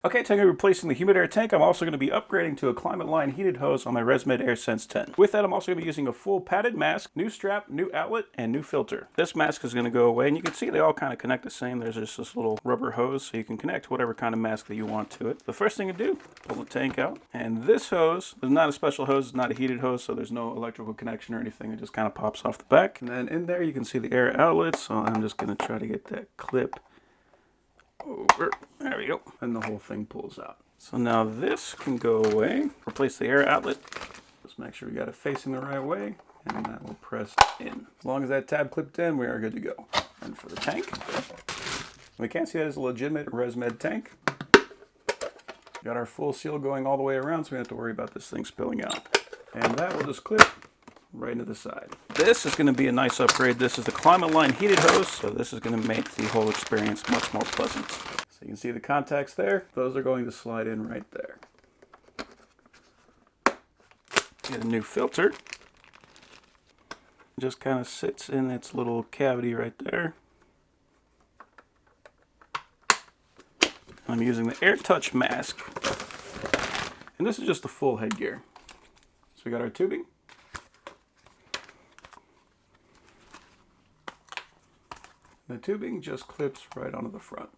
Okay, today I'm replacing the HumidAir tank. I'm also going to be upgrading to a ClimateLine heated hose on my ResMed Airsense 10. With that, I'm also going to be using a full padded mask, new strap, new outlet, and new filter. This mask is going to go away, and you can see they all kind of connect the same. There's just this little rubber hose, so you can connect whatever kind of mask that you want to it. The first thing to do, pull the tank out, and this hose is not a special hose, it's not a heated hose, so there's no electrical connection or anything. It just kind of pops off the back. And then in there, you can see the air outlet, so I'm just going to try to get that clip over. There we go. And the whole thing pulls out. So now this can go away. Replace the air outlet. Just make sure we got it facing the right way, and that will press in. As long as that tab clipped in, we are good to go. And for the tank, we can't see that as a legitimate ResMed tank. Got our full seal going all the way around, so we don't have to worry about this thing spilling out. And that will just clip right into the side. This is going to be a nice upgrade. This is the ClimateLine heated hose, so this is going to make the whole experience much more pleasant. So you can see the contacts there. Those are going to slide in right there. Get a new filter. It just kind of sits in its little cavity right there. I'm using the AirTouch mask. And this is just the full headgear. So we got our tubing. The tubing just clips right onto the front.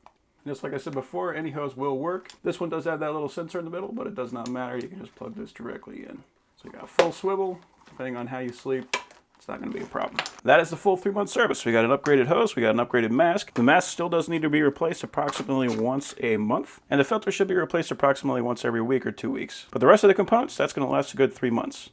Just like I said before, any hose will work. This one does have that little sensor in the middle, but it does not matter. You can just plug this directly in. So you got a full swivel. Depending on how you sleep, it's not going to be a problem. That is the full 3-month service. We got an upgraded hose. We got an upgraded mask. The mask still does need to be replaced approximately once a month. And the filter should be replaced approximately once every week or 2 weeks. But the rest of the components, that's going to last a good 3 months.